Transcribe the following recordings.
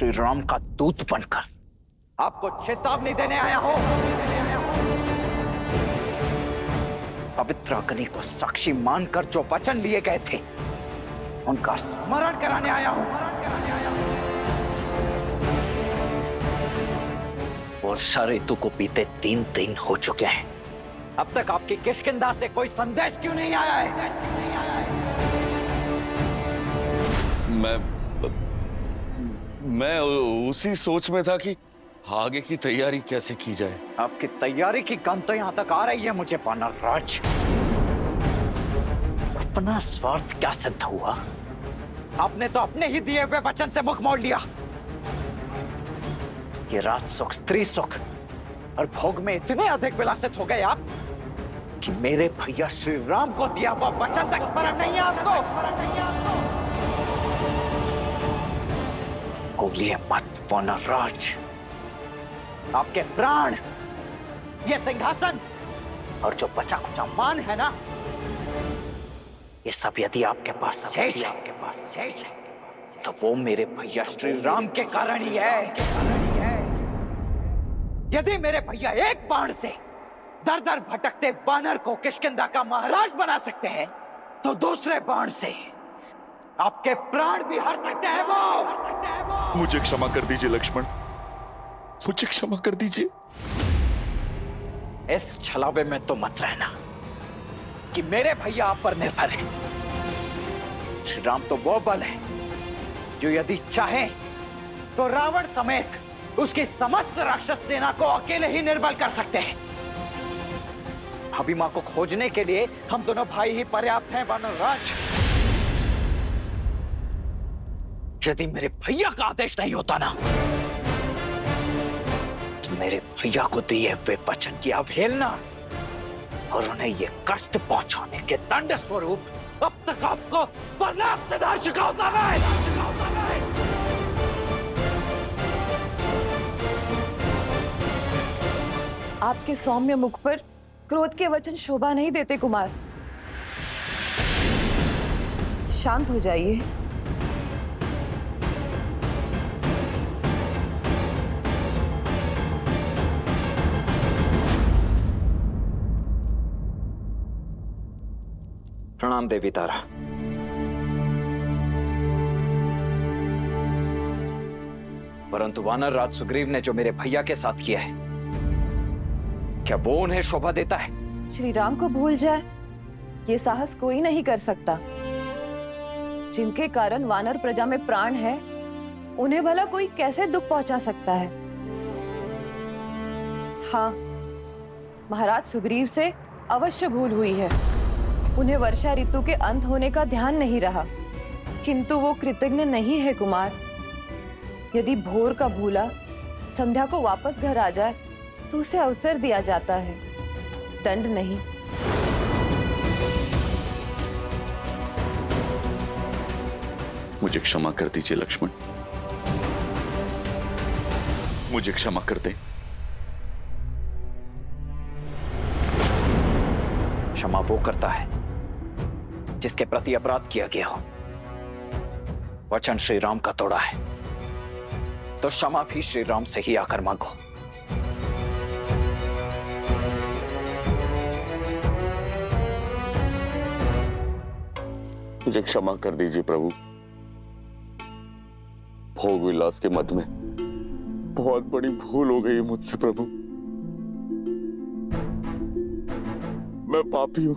श्री राम का दूत बनकर आपको चेतावनी देने आया हूं। पवित्र अग्नि को साक्षी मानकर जो वचन लिए गए थे उनका स्मरण कराने आया हूं। वर्षा ऋतु को बीते 3 दिन हो चुके हैं, अब तक आपकी किष्किंधा से कोई संदेश क्यों नहीं आया है? मैं उसी सोच में था कि आगे की तैयारी कैसे की जाए। आपकी तैयारी की गंध तो यहां तक आ रही है मुझे वानर राज। अपना स्वार्थ क्या सिद्ध हुआ? आपने तो अपने ही दिए हुए वचन से मुख मोड़ लिया। ये राज सुख, स्त्री सुख और भोग में इतने अधिक विलासित हो गए आप कि मेरे भैया श्री राम को दिया हुआ वचन तक स्मरण नहीं है आपको। बोलिए मत वानर राज। आपके प्राण, ये सिंहासन और जो बचा खुचा मान है ना, ये सब यदि आपके पास शेष है तो वो मेरे भैया श्री राम के कारण ही है। यदि मेरे भैया एक बाण से दर दर भटकते वानर को किष्किंधा का महाराज बना सकते हैं, तो दूसरे बाण से आपके प्राण भी हर सकते हैं वो। मुझे क्षमा कर दीजिए लक्ष्मण, मुझे क्षमा कर दीजिए। इस छलावे में तो मत रहना कि मेरे भैया आप पर निर्भर है। श्री राम तो वो बल है जो यदि चाहे तो रावण समेत उसकी समस्त राक्षस सेना को अकेले ही निर्बल कर सकते हैं। अभिमा को खोजने के लिए हम दोनों भाई ही पर्याप्त हैं वानर राज। यदि मेरे भैया का आदेश नहीं होता ना, तो मेरे भैया को दिए हुए वचन की अवहेलना और उन्हें ये कष्ट पहुंचाने के दंड स्वरूप अब तक आपको पर्याप्त दंड चुका होता है। आपके सौम्य मुख पर क्रोध के वचन शोभा नहीं देते कुमार। शांत हो जाइए। प्रणाम देवी तारा। परंतु वानर राज सुग्रीव ने जो मेरे भैया के साथ किया है, क्या वो उन्हें शोभा देता है? श्री राम को भूल जाए, ये साहस कोई नहीं कर सकता। जिनके कारण वानर प्रजा में प्राण है, उन्हें भला कोई कैसे दुख पहुंचा सकता है? हाँ, महाराज सुग्रीव से अवश्य भूल हुई है। उन्हें वर्षा ऋतु के अंत होने का ध्यान नहीं रहा, किंतु वो कृतज्ञ नहीं है कुमार। यदि भोर का भूला संध्या को वापस घर आ जाए तो उसे अवसर दिया जाता है, दंड नहीं। मुझे क्षमा कर दीजिए लक्ष्मण, मुझे क्षमा कर दें। क्षमा वो करता है जिसके प्रति अपराध किया गया हो। वचन श्री राम का तोड़ा है तो क्षमा भी श्री राम से ही आकर मांगो। मुझे क्षमा कर दीजिए प्रभु। भोग विलास के मद में बहुत बड़ी भूल हो गई है मुझसे प्रभु। मैं पापी हूं,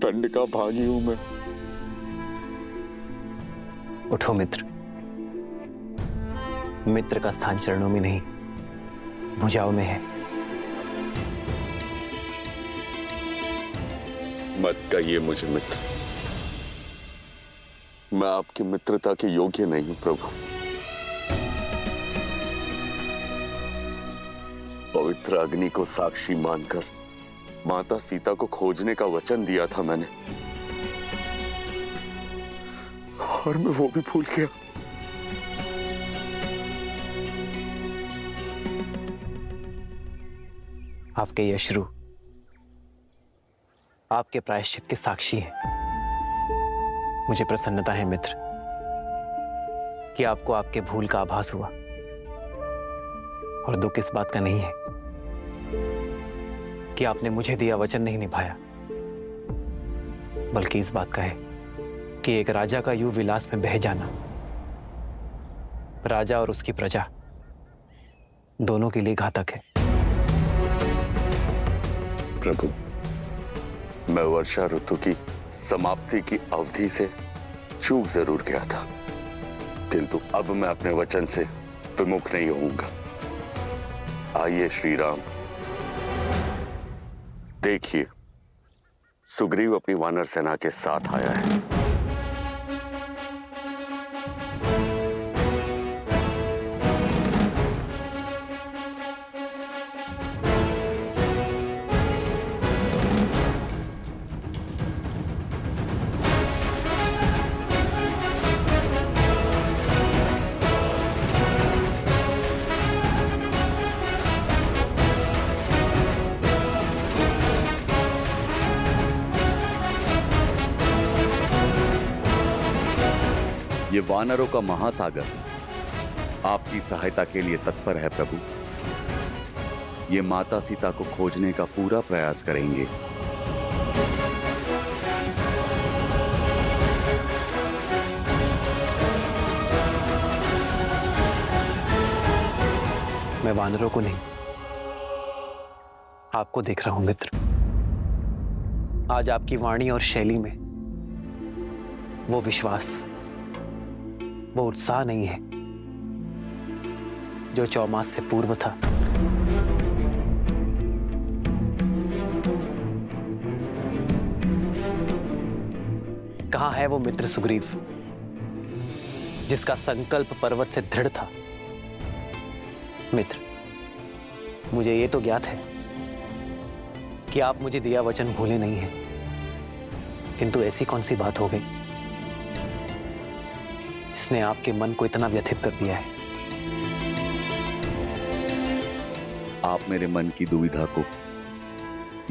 दंड का भागी हूं मैं। उठो मित्र, मित्र का स्थान चरणों में नहीं भुजाओं में है। मत कहिए मुझे मित्र, मैं आपकी मित्रता के योग्य नहीं हूं प्रभु। पवित्र अग्नि को साक्षी मानकर माता सीता को खोजने का वचन दिया था मैंने, और मैं वो भी भूल गया। आपके ये अश्रु आपके प्रायश्चित के साक्षी हैं। मुझे प्रसन्नता है मित्र कि आपको आपके भूल का आभास हुआ, और दुख इस बात का नहीं है कि आपने मुझे दिया वचन नहीं निभाया, बल्कि इस बात का है कि एक राजा का यूं विलास में बह जाना राजा और उसकी प्रजा दोनों के लिए घातक है। प्रभु, मैं वर्षा ऋतु की समाप्ति की अवधि से चूक जरूर गया था, किंतु अब मैं अपने वचन से विमुख नहीं होऊंगा। आइए श्री राम, देखिए सुग्रीव अपनी वानर सेना के साथ आया है। ये वानरों का महासागर आपकी सहायता के लिए तत्पर है प्रभु। ये माता सीता को खोजने का पूरा प्रयास करेंगे। मैं वानरों को नहीं, आपको देख रहा हूं मित्र। आज आपकी वाणी और शैली में वो विश्वास, वो उत्साह नहीं है जो 4 मास से पूर्व था। कहां है वो मित्र सुग्रीव जिसका संकल्प पर्वत से दृढ़ था? मित्र, मुझे ये तो ज्ञात है कि आप मुझे दिया वचन भूले नहीं हैं, किंतु ऐसी कौन सी बात हो गई जिसने आपके मन को इतना व्यथित कर दिया है? आप मेरे मन की दुविधा को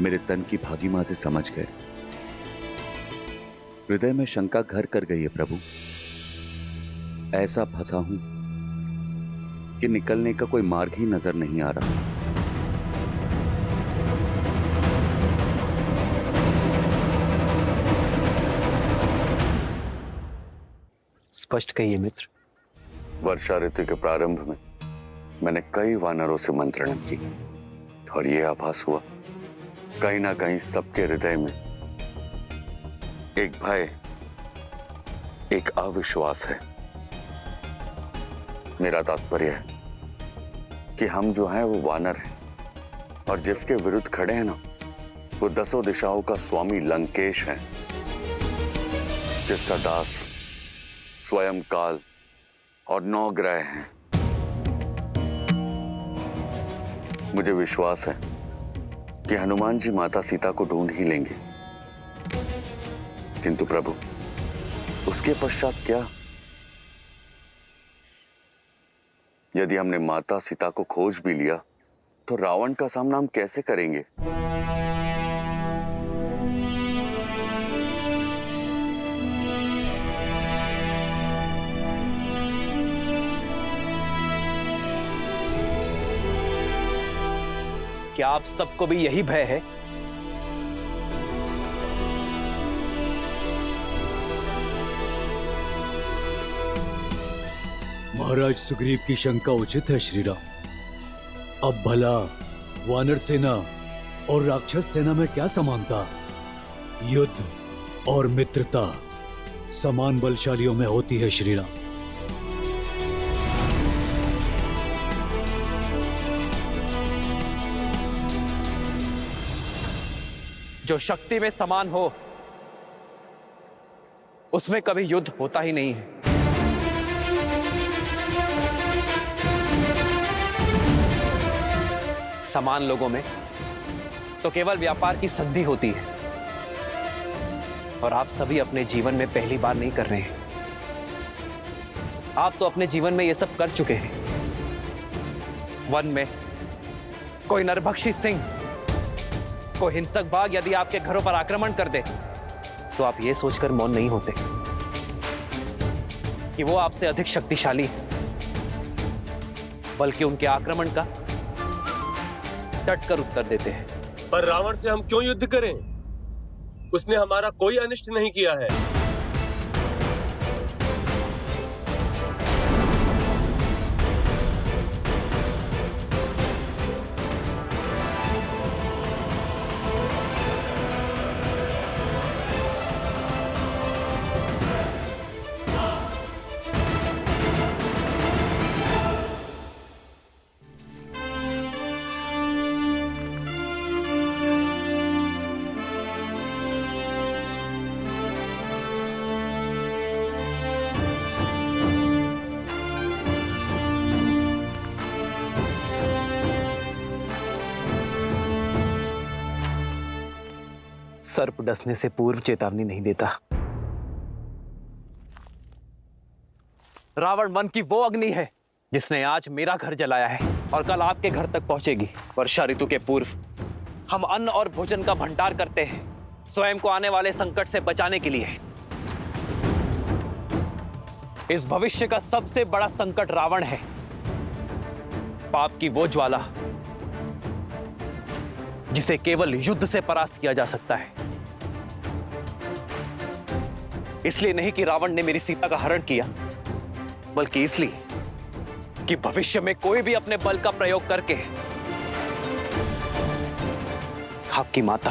मेरे तन की भागीमा से समझ गए। हृदय में शंका घर कर गई है प्रभु। ऐसा फंसा हूं कि निकलने का कोई मार्ग ही नजर नहीं आ रहा। स्पष्ट कहिए मित्र। वर्षा ऋतु के प्रारंभ में मैंने कई वानरों से मंत्रणा की और यह आभास हुआ कहीं ना कहीं सबके हृदय में एक भय, एक अविश्वास है। मेरा तात्पर्य है कि हम जो हैं वो वानर हैं, और जिसके विरुद्ध खड़े हैं ना, वो 10 दिशाओं का स्वामी लंकेश है, जिसका दास स्वयं काल और 9 ग्रह हैं। मुझे विश्वास है कि हनुमान जी माता सीता को ढूंढ ही लेंगे, किंतु प्रभु उसके पश्चात क्या? यदि हमने माता सीता को खोज भी लिया तो रावण का सामना हम कैसे करेंगे? क्या आप सबको भी यही भय है? महाराज सुग्रीव की शंका उचित है श्री राम। अब भला वानर सेना और राक्षस सेना में क्या समानता? युद्ध और मित्रता समान बलशालियों में होती है श्री राम। जो शक्ति में समान हो उसमें कभी युद्ध होता ही नहीं है। समान लोगों में तो केवल व्यापार की संधि होती है, और आप सभी अपने जीवन में पहली बार नहीं कर रहे हैं। आप तो अपने जीवन में ये सब कर चुके हैं। वन में कोई नरभक्षी सिंह, कोई हिंसक बाघ यदि आपके घरों पर आक्रमण कर दे तो आप ये सोचकर मौन नहीं होते कि वो आपसे अधिक शक्तिशाली है, बल्कि उनके आक्रमण का डट कर उत्तर देते हैं। पर रावण से हम क्यों युद्ध करें? उसने हमारा कोई अनिष्ट नहीं किया है। सर्प डसने से पूर्व चेतावनी नहीं देता। रावण वन की वो अग्नि है जिसने आज मेरा घर जलाया है और कल आपके घर तक पहुंचेगी। वर्षा ऋतु के पूर्व हम अन्न और भोजन का भंडार करते हैं, स्वयं को आने वाले संकट से बचाने के लिए। इस भविष्य का सबसे बड़ा संकट रावण है, पाप की वो ज्वाला जिसे केवल युद्ध से परास्त किया जा सकता है। इसलिए नहीं कि रावण ने मेरी सीता का हरण किया, बल्कि इसलिए कि भविष्य में कोई भी अपने बल का प्रयोग करके आपकी माता,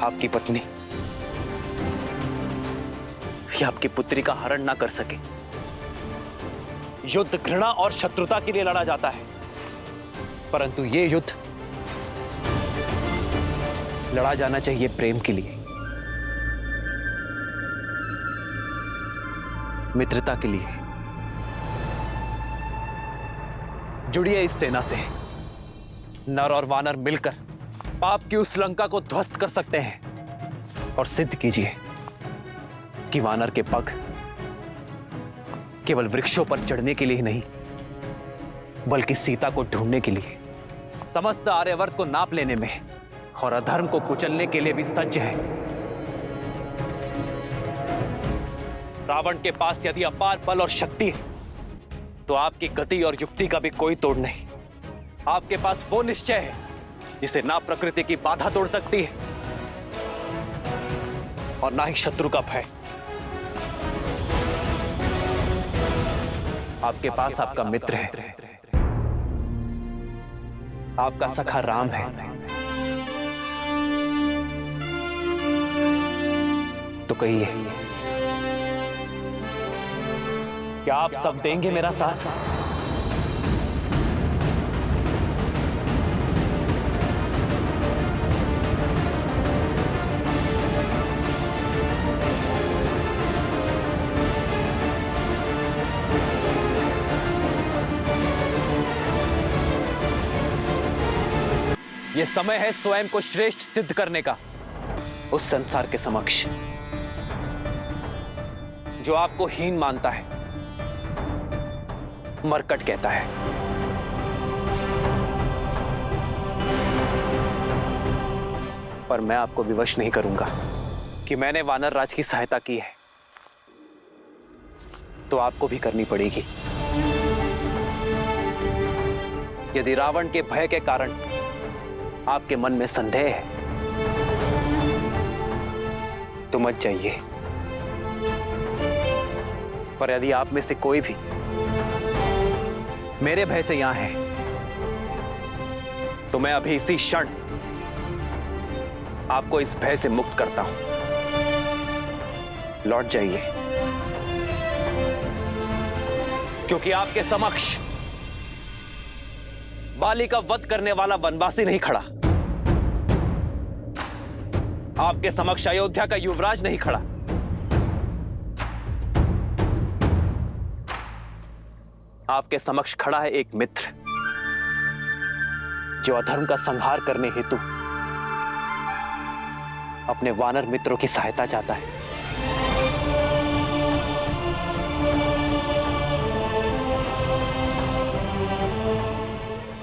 आपकी पत्नी या आपकी पुत्री का हरण ना कर सके। युद्ध घृणा और शत्रुता के लिए लड़ा जाता है, परंतु यह युद्ध लड़ा जाना चाहिए प्रेम के लिए, मित्रता के लिए। जुड़िए इस सेना से। नर और वानर मिलकर पाप की उस लंका को ध्वस्त कर सकते हैं। और सिद्ध कीजिए कि वानर के पग केवल वृक्षों पर चढ़ने के लिए ही नहीं, बल्कि सीता को ढूंढने के लिए, समस्त आर्यवर्त को नाप लेने में और अधर्म को कुचलने के लिए भी सज्ज है। रावण के पास यदि अपार बल और शक्ति है, तो आपकी गति और युक्ति का भी कोई तोड़ नहीं। आपके पास वो निश्चय है जिसे ना प्रकृति की बाधा तोड़ सकती है और ना ही शत्रु का भय। आपके पास आपका मित्र है, आपका सखा राम है। तो कहिए, क्या आप सब देंगे मेरा साथ? यह समय है स्वयं को श्रेष्ठ सिद्ध करने का उस संसार के समक्ष जो आपको हीन मानता है, मरकट कहता है। पर मैं आपको विवश नहीं करूंगा कि मैंने वानर राज की सहायता की है, तो आपको भी करनी पड़ेगी। यदि रावण के भय के कारण आपके मन में संदेह है, तो मत जाइए। पर यदि आप में से कोई भी मेरे भय से यहां है, तो मैं अभी इसी क्षण आपको इस भय से मुक्त करता हूं। लौट जाइए, क्योंकि आपके समक्ष बाली का वध करने वाला वनवासी नहीं खड़ा, आपके समक्ष अयोध्या का युवराज नहीं खड़ा, आपके समक्ष खड़ा है एक मित्र जो अधर्म का संहार करने हेतु अपने वानर मित्रों की सहायता चाहता है।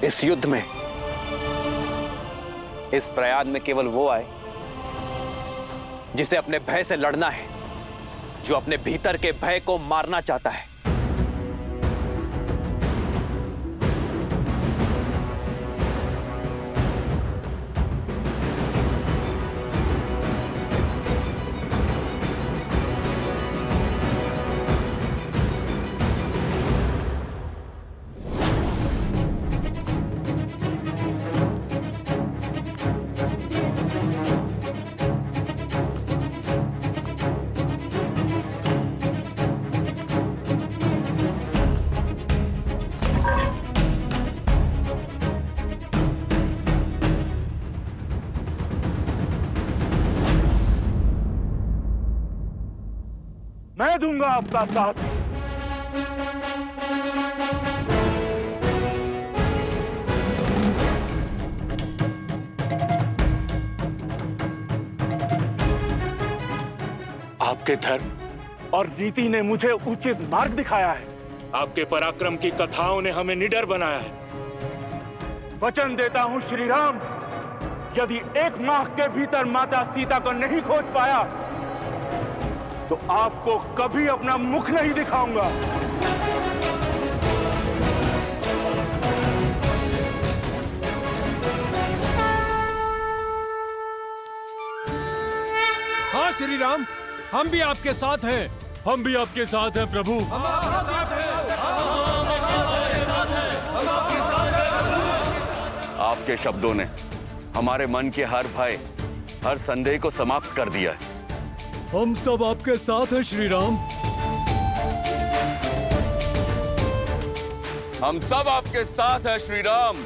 इस युद्ध में, इस प्रयाग में केवल वो आए जिसे अपने भय से लड़ना है जो अपने भीतर के भय को मारना चाहता है। मैं दूंगा आपका साथ। आपके धर्म और नीति ने मुझे उचित मार्ग दिखाया है। आपके पराक्रम की कथाओं ने हमें निडर बनाया है। वचन देता हूं श्री राम, यदि 1 माह के भीतर माता सीता को नहीं खोज पाया तो आपको कभी अपना मुख नहीं दिखाऊंगा। हाँ श्री राम, हम भी आपके साथ हैं। हम भी आपके साथ हैं प्रभु। हम आपके साथ हैं। आपके शब्दों ने हमारे मन के हर भय, हर संदेह को समाप्त कर दिया है। हम सब आपके साथ हैं श्री राम। हम सब आपके साथ हैं श्री राम।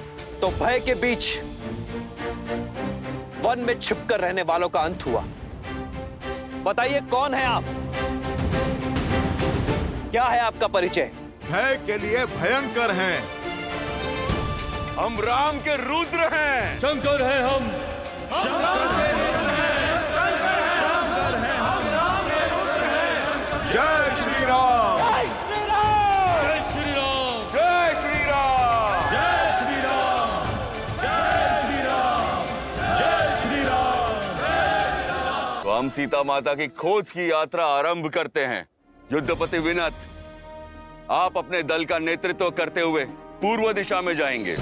तो भय के बीच वन में छिपकर रहने वालों का अंत हुआ। बताइए कौन है आप? क्या है आपका परिचय? भय के लिए भयंकर हैं। हम राम के रुद्र हैं। शंकर है हम। जय श्री राम। जय श्री राम। जय श्री राम। जय श्री राम। जय श्री राम। तो हम सीता माता की खोज की यात्रा आरंभ करते हैं। युद्धपति विनत, आप अपने दल का नेतृत्व करते हुए पूर्व दिशा में जाएंगे।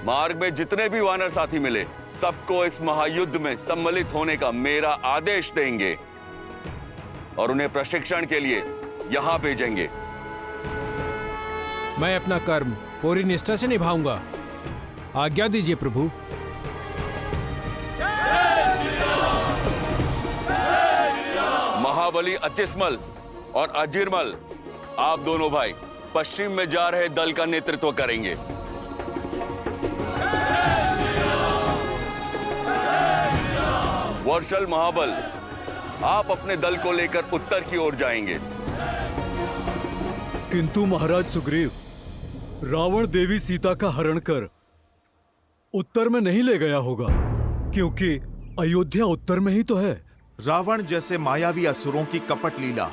मार्ग में जितने भी वानर साथी मिले, सबको इस महायुद्ध में सम्मिलित होने का मेरा आदेश देंगे और उन्हें प्रशिक्षण के लिए यहां भेजेंगे। मैं अपना कर्म पूरी निष्ठा से निभाऊंगा। आज्ञा दीजिए प्रभु। महाबली अचिस्मल और अजिरमल, आप दोनों भाई पश्चिम में जा रहे दल का नेतृत्व करेंगे। वर्षल महाबल, आप अपने दल को लेकर उत्तर की ओर जाएंगे। किंतु महाराज सुग्रीव, रावण देवी सीता का हरण कर उत्तर में नहीं ले गया होगा, क्योंकि अयोध्या उत्तर में ही तो है। रावण जैसे मायावी असुरों की कपट लीला,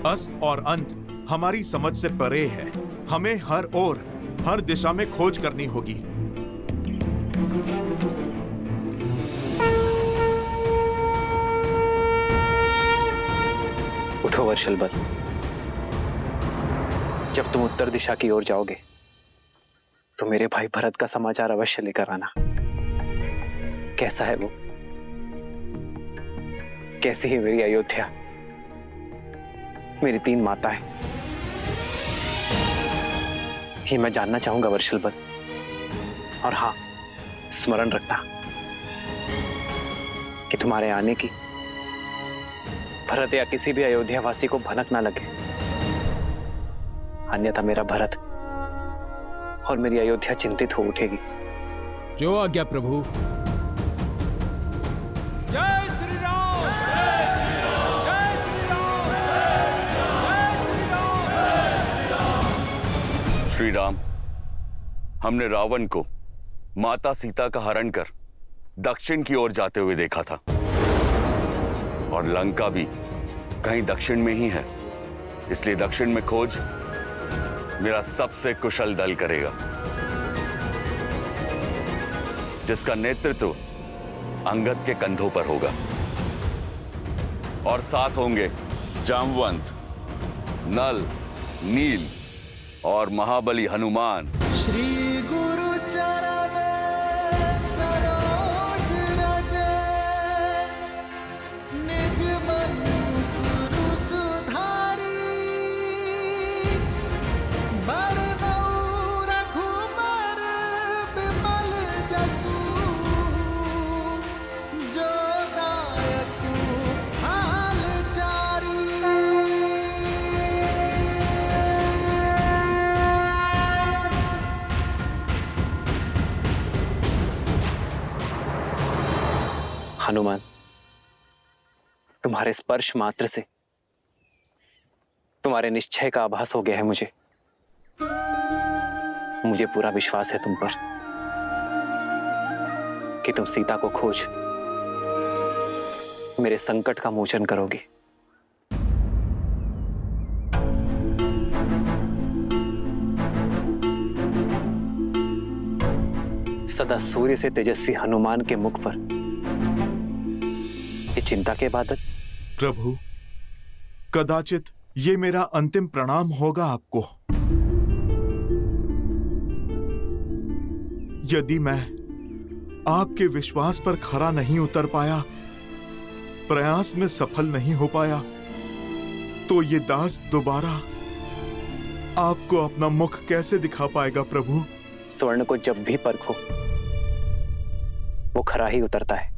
अस्त और अंत हमारी समझ से परे है। हमें हर ओर, हर दिशा में खोज करनी होगी। उठो वर्षलबल, जब तुम उत्तर दिशा की ओर जाओगे तो मेरे भाई भरत का समाचार अवश्य लेकर आना। कैसा है वो, कैसी है मेरी अयोध्या, मेरी 3 माताएं, ये मैं जानना चाहूंगा वर्षलबल। और हाँ, स्मरण रखना कि तुम्हारे आने की भरत या किसी भी अयोध्या वासी को भनक ना लगे, अन्यथा मेरा भरत और मेरी अयोध्या चिंतित हो उठेगी। जो आज्ञा प्रभु। जय श्री राम। जय श्री राम। जय श्री राम। श्री राम, हमने रावण को माता सीता का हरण कर दक्षिण की ओर जाते हुए देखा था, और लंका भी कहीं दक्षिण में ही है। इसलिए दक्षिण में खोज मेरा सबसे कुशल दल करेगा, जिसका नेतृत्व अंगद के कंधों पर होगा। और साथ होंगे जामवंत, नल, नील और महाबली हनुमान। श्री गुरु चरण सरोज रज, निज मन गुरु सुधारी, बरनउँ रघुबर बिमल जसु, जो दायकु हाल चारी। हनुमान, तुम्हारे स्पर्श मात्र से तुम्हारे निश्चय का आभास हो गया है मुझे। मुझे पूरा विश्वास है तुम पर कि तुम सीता को खोज मेरे संकट का मोचन करोगी। सदा सूर्य से तेजस्वी हनुमान के मुख पर ये चिंता के बादल। प्रभु, कदाचित ये मेरा अंतिम प्रणाम होगा आपको। यदि मैं आपके विश्वास पर खरा नहीं उतर पाया, प्रयास में सफल नहीं हो पाया, तो ये दास दोबारा आपको अपना मुख कैसे दिखा पाएगा प्रभु? स्वर्ण को जब भी परखो वो खरा ही उतरता है।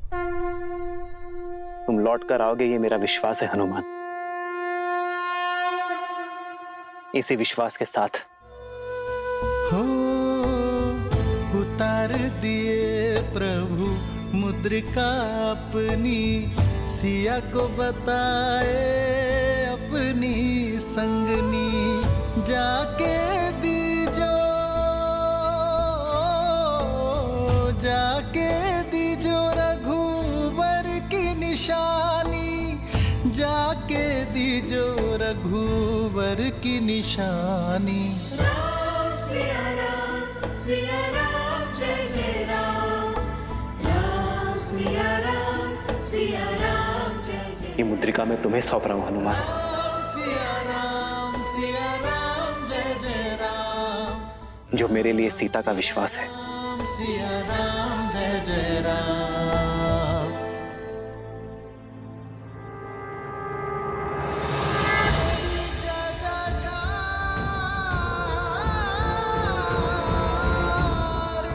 तुम लौट कर आओगे, ये मेरा विश्वास है हनुमान। इसी विश्वास के साथ हो उतार दिए प्रभु मुद्रिका अपनी, सिया को बताए अपनी संगनी, जाके दीजो रघुवर की निशानी, जाके दीजो रघुवर की निशानी। राम सिया राम जय जय राम, राम सिया राम जय जय। ये मुद्रिका मैं तुम्हें सौंप रहा हूं हनुमान। सिया राम जय जय राम, जो मेरे लिए सीता का विश्वास है। सिया राम जय जय राम।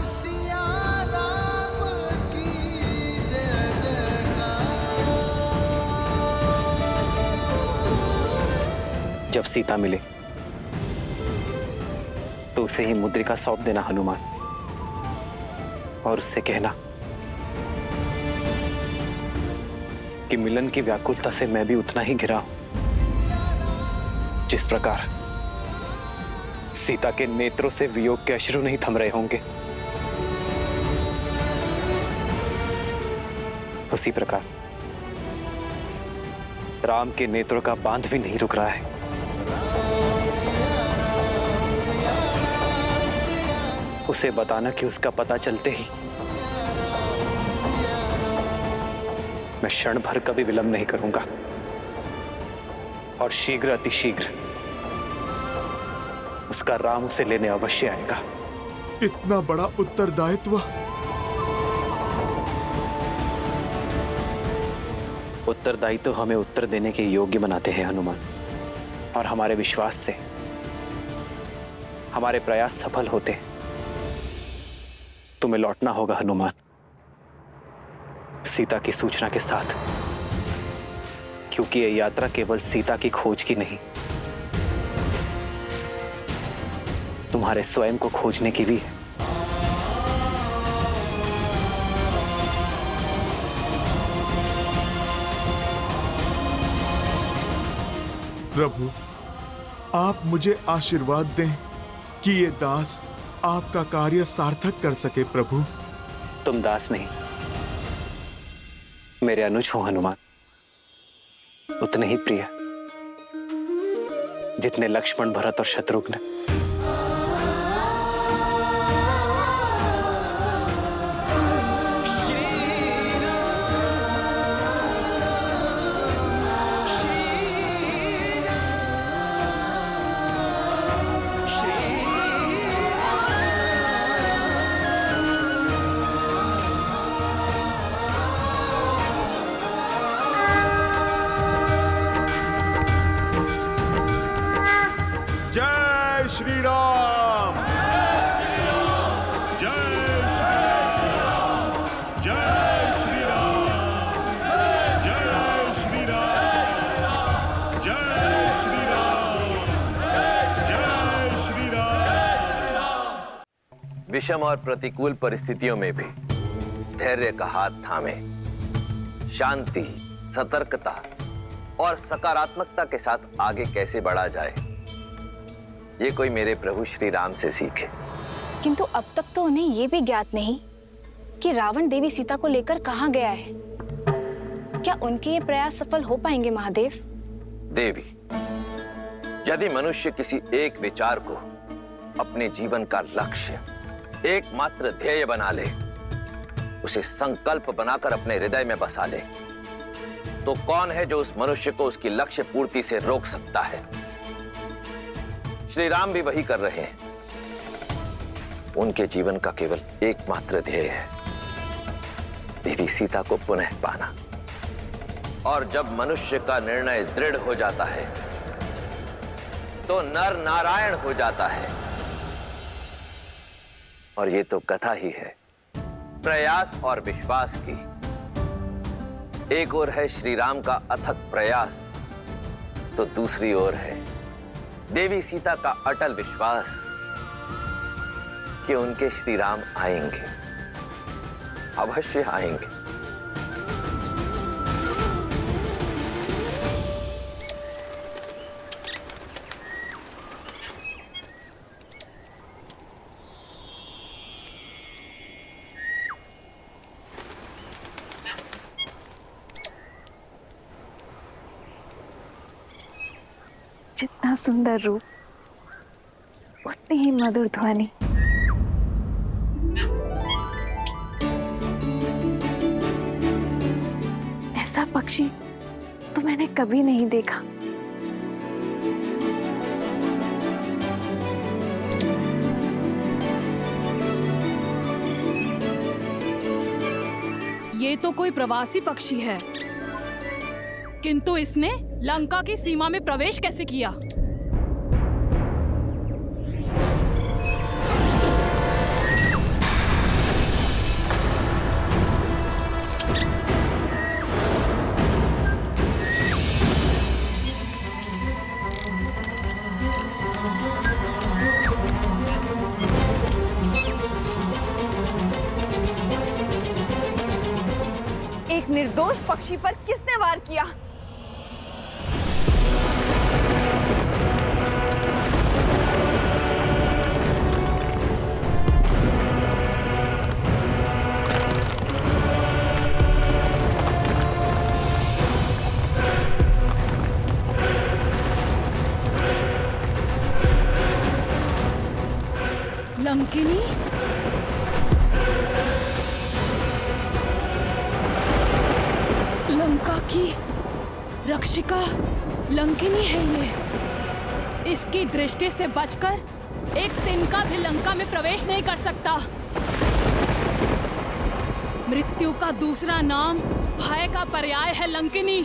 सिया राम की जय जयकार। जब सीता मिले तो उसे ही मुद्रिका सौंप देना हनुमान, और उससे कहना कि मिलन की व्याकुलता से मैं भी उतना ही घिरा हूं जिस प्रकार सीता के नेत्रों से वियोग के अश्रु नहीं थम रहे होंगे। उसी प्रकार राम के नेत्रों का बांध भी नहीं रुक रहा है। उसे बताना कि उसका पता चलते ही मैं क्षण भर का भी विलंब नहीं करूंगा, और शीघ्र अतिशीघ्र उसका राम उसे लेने अवश्य आएगा। इतना बड़ा उत्तरदायित्व? उत्तरदायित्व तो हमें उत्तर देने के योग्य बनाते हैं हनुमान, और हमारे विश्वास से हमारे प्रयास सफल होते हैं। तुम्हें लौटना होगा हनुमान, सीता की सूचना के साथ, क्योंकि यह यात्रा केवल सीता की खोज की नहीं, तुम्हारे स्वयं को खोजने की भी है। प्रभु, आप मुझे आशीर्वाद दें कि ये दास आपका कार्य सार्थक कर सके। प्रभु, तुम दास नहीं, मेरे अनुज हो हनुमान, उतने ही प्रिय जितने लक्ष्मण, भरत और शत्रुघ्न। श्री राम। जय श्री राम, जय श्री राम, जय श्री राम, जय श्री राम, जय श्री राम। विषम और प्रतिकूल परिस्थितियों में भी धैर्य का हाथ थामे शांति, सतर्कता और सकारात्मकता के साथ आगे कैसे बढ़ा जाए, ये कोई मेरे प्रभु श्री राम से सीखे। किंतु अब तक तो उन्हें यह भी ज्ञात नहीं कि रावण देवी सीता को लेकर कहाँ गया है। क्या उनके ये प्रयास सफल हो पाएंगे महादेव? देवी, यदि मनुष्य किसी एक विचार को अपने जीवन का लक्ष्य, एकमात्र ध्येय बना ले, उसे संकल्प बनाकर अपने हृदय में बसा ले, तो कौन है जो उस मनुष्य को उसकी लक्ष्य पूर्ति से रोक सकता है? श्री राम भी वही कर रहे हैं। उनके जीवन का केवल एकमात्र ध्येय है देवी सीता को पुनः पाना। और जब मनुष्य का निर्णय दृढ़ हो जाता है तो नर नारायण हो जाता है। और ये तो कथा ही है प्रयास और विश्वास की। एक ओर है श्री राम का अथक प्रयास, तो दूसरी ओर है देवी सीता का अटल विश्वास कि उनके श्री राम आएंगे, अवश्य आएंगे। जितना सुंदर रूप उतनी ही मधुर ध्वनि। ऐसा पक्षी तो मैंने कभी नहीं देखा। ये तो कोई प्रवासी पक्षी है, किंतु इसने लंका की सीमा में प्रवेश कैसे किया? एक निर्दोष पक्षी पर किसने वार किया? लंकिनी? लंका की रक्षिका लंकिनी है ये। इसकी दृष्टि से बचकर एक तिनका भी लंका में प्रवेश नहीं कर सकता। मृत्यु का दूसरा नाम भय का पर्याय है लंकिनी।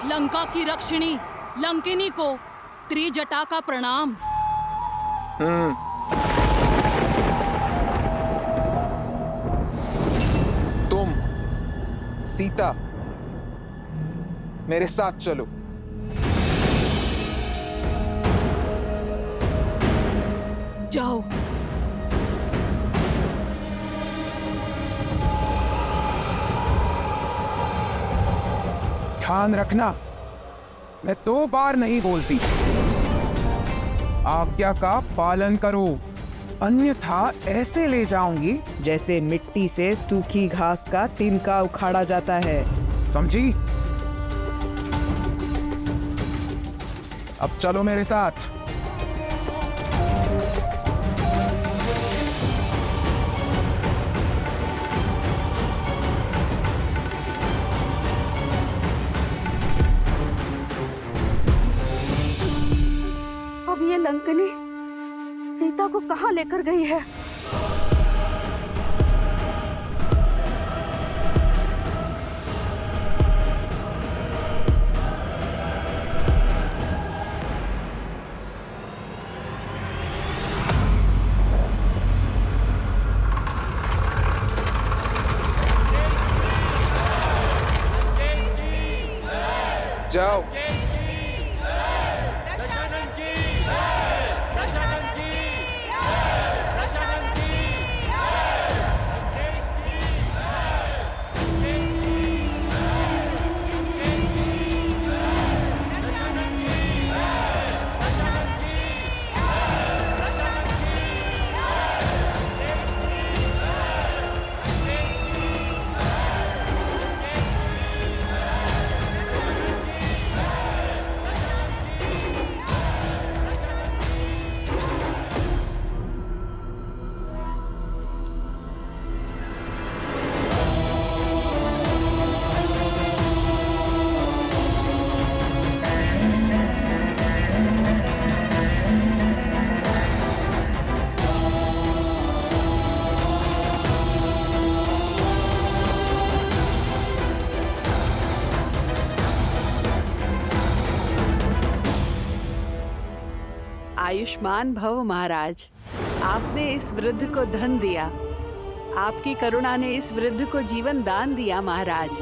लंका की रक्षिणी लंकिनी को त्रिजटा का प्रणाम। तुम सीता मेरे साथ चलो। जाओ। ध्यान रखना, मैं 2 बार नहीं बोलती। आज्ञा का पालन करो, अन्यथा ऐसे ले जाऊंगी जैसे मिट्टी से सूखी घास का तिनका उखाड़ा जाता है, समझी? अब चलो मेरे साथ। अब ये लंकनी सीता को कहाँ लेकर गई है? जाओ। आयुष्मान भव महाराज, आपने इस वृद्ध को धन दिया, आपकी करुणा ने इस वृद्ध को जीवन दान दिया महाराज।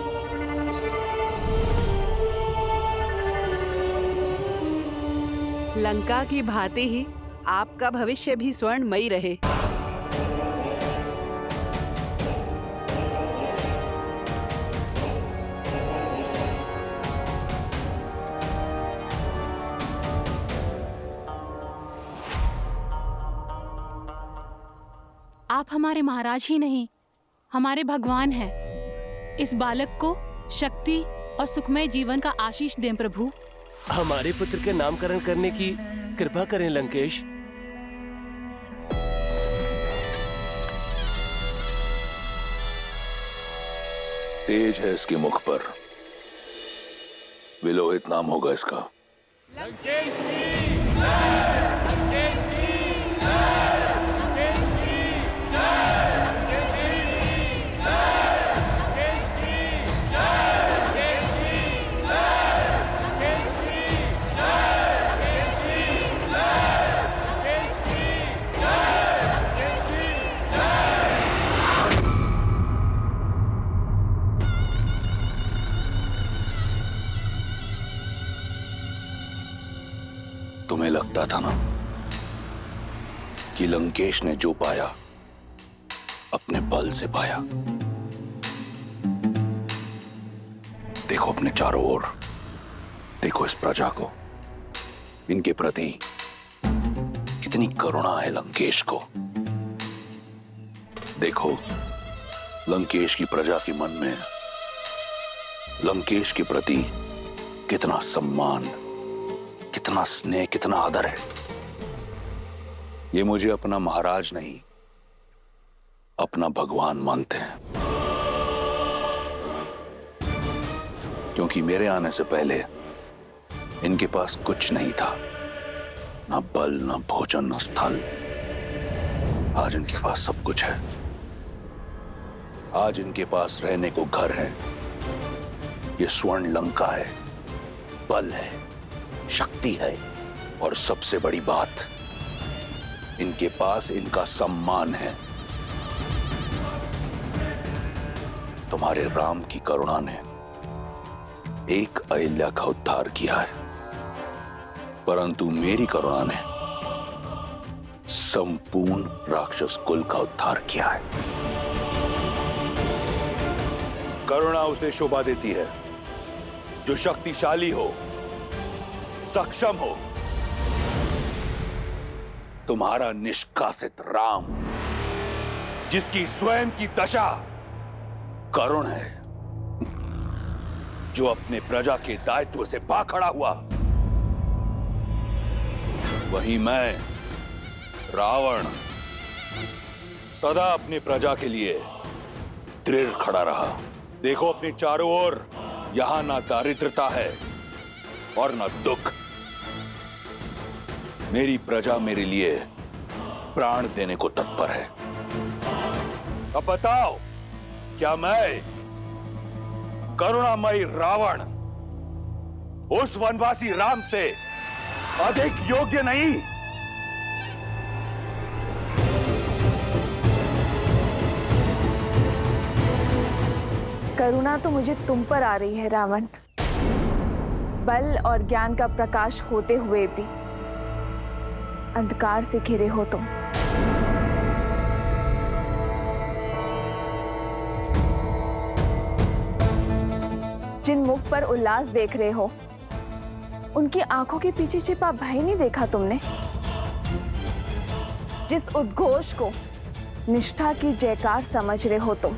लंका की भांति ही आपका भविष्य भी स्वर्णमयी रहे। आप हमारे महाराज ही नहीं, हमारे भगवान हैं। इस बालक को शक्ति और सुखमय जीवन का आशीष दें प्रभु। हमारे पुत्र के नामकरण करने की कृपा करें लंकेश। तेज है इसके मुख पर, विलोहित नाम होगा इसका। लंकेश तुम्हें लगता था ना कि लंकेश ने जो पाया अपने बल से पाया। देखो अपने चारों ओर, देखो इस प्रजा को, इनके प्रति कितनी करुणा है लंकेश को। देखो लंकेश की प्रजा के मन में लंकेश के प्रति कितना सम्मान, कितना स्नेह, कितना आदर है। ये मुझे अपना महाराज नहीं, अपना भगवान मानते हैं। क्योंकि मेरे आने से पहले इनके पास कुछ नहीं था, ना बल, ना भोजन, ना स्थल। आज इनके पास सब कुछ है। आज इनके पास रहने को घर है, ये स्वर्ण लंका है, बल है, शक्ति है, और सबसे बड़ी बात, इनके पास इनका सम्मान है। तुम्हारे राम की करुणा ने एक अहिल्या का उद्धार किया है, परंतु मेरी करुणा ने संपूर्ण राक्षस कुल का उद्धार किया है। करुणा उसे शोभा देती है जो शक्तिशाली हो, सक्षम हो। तुम्हारा निष्कासित राम, जिसकी स्वयं की दशा करुण है, जो अपने प्रजा के दायित्व से भाग खड़ा हुआ, वहीं मैं रावण सदा अपनी प्रजा के लिए दृढ़ खड़ा रहा। देखो अपनी चारों ओर, यहां ना दारिद्रता है और ना दुख। मेरी प्रजा मेरे लिए प्राण देने को तत्पर है। अब बताओ, क्या मैं करुणामयी रावण उस वनवासी राम से अधिक योग्य नहीं? करुणा तो मुझे तुम पर आ रही है रावण। बल और ज्ञान का प्रकाश होते हुए भी अंधकार से घिरे हो तुम। जिन मुख पर उल्लास देख रहे हो, उनकी आंखों के पीछे छिपा भय नहीं देखा तुमने? जिस उद्घोष को निष्ठा की जयकार समझ रहे हो तुम,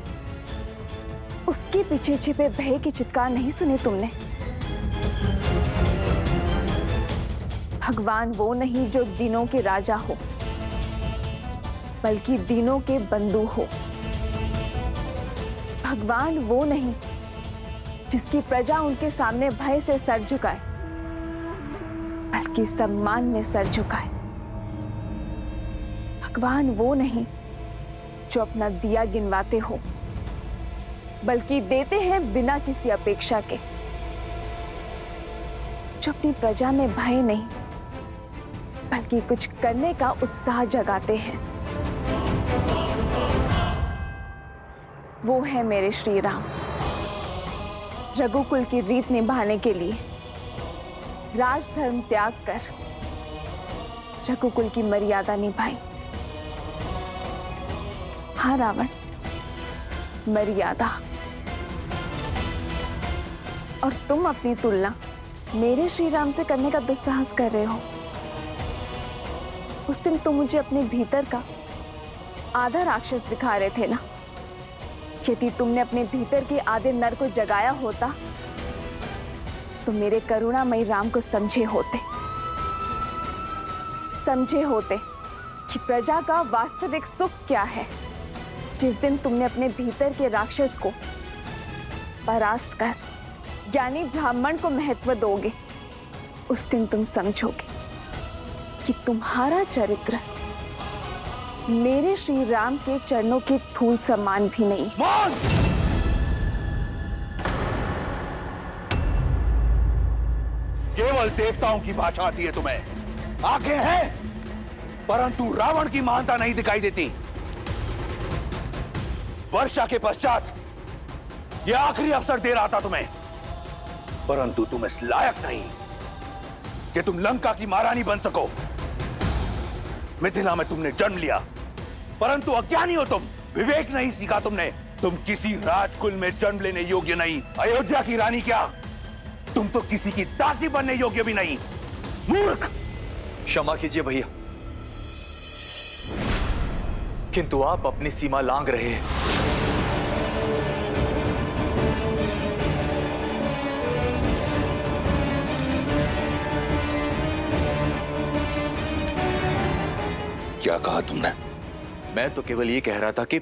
उसके पीछे छिपे भय की चित्कार नहीं सुने तुमने? भगवान वो नहीं जो दीनों के राजा हो, बल्कि दीनों के बंधु हो। भगवान वो नहीं जिसकी प्रजा उनके सामने भय से सर झुकाए, बल्कि सम्मान में सर झुकाए। भगवान वो नहीं जो अपना दिया गिनवाते हो, बल्कि देते हैं बिना किसी अपेक्षा के। जो अपनी प्रजा में भय नहीं, बल्कि कुछ करने का उत्साह जगाते हैं, वो है मेरे श्री राम। रघुकुल की रीत निभाने के लिए राजधर्म त्याग कर रघुकुल की मर्यादा निभाई। हाँ रावण, मर्यादा। और तुम अपनी तुलना मेरे श्री राम से करने का दुस्साहस कर रहे हो। उस दिन तुम मुझे अपने भीतर का आधा राक्षस दिखा रहे थे ना? यदि तुमने अपने भीतर के आधे नर को जगाया होता तो मेरे करुणामयी राम को समझे होते कि प्रजा का वास्तविक सुख क्या है। जिस दिन तुमने अपने भीतर के राक्षस को परास्त कर ज्ञानी ब्राह्मण को महत्व दोगे, उस दिन तुम समझोगे कि तुम्हारा चरित्र मेरे श्री राम के चरणों के धूल समान भी नहीं। केवल देवताओं की भाषा आती है तुम्हें। आंखें हैं, परंतु रावण की महानता नहीं दिखाई देती। वर्षा के पश्चात यह आखिरी अवसर दे रहा था तुम्हें, परंतु तुम इस लायक नहीं कि तुम लंका की महारानी बन सको। मिथिला में तुमने जन्म लिया, परंतु अज्ञानी हो तुम। विवेक नहीं सीखा तुमने। तुम किसी राजकुल में जन्म लेने योग्य नहीं। अयोध्या की रानी क्या, तुम तो किसी की दासी बनने योग्य भी नहीं। मूर्ख! क्षमा कीजिए भैया, किंतु आप अपनी सीमा लांघ रहे हैं। क्या कहा तुमने? मैं तो केवल ये कह रहा था कि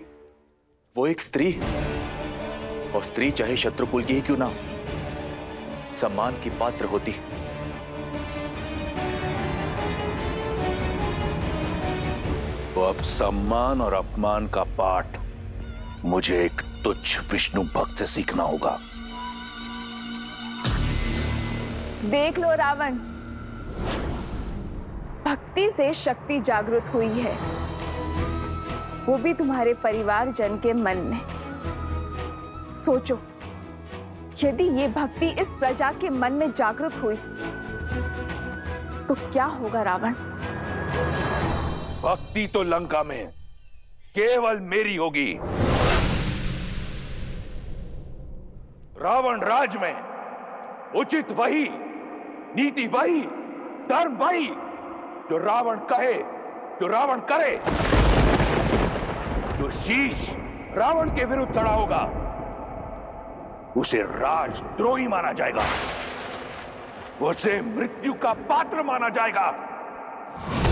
वो एक स्त्री है, और स्त्री चाहे शत्रुकुल की ही क्यों ना हो, सम्मान की पात्र होती है। तो अब सम्मान और अपमान का पाठ मुझे एक तुच्छ विष्णु भक्त से सीखना होगा। देख लो रावण, भक्ति से शक्ति जागृत हुई है, वो भी तुम्हारे परिवारजन के मन में। सोचो, यदि ये भक्ति इस प्रजा के मन में जागृत हुई तो क्या होगा रावण? भक्ति तो लंका में केवल मेरी होगी। रावण राज में उचित वही, नीति वही, धर्म वही जो रावण कहे, जो रावण करे। जो शीश रावण के विरुद्ध खड़ा होगा उसे राजद्रोही माना जाएगा, उसे मृत्यु का पात्र माना जाएगा। जाओ।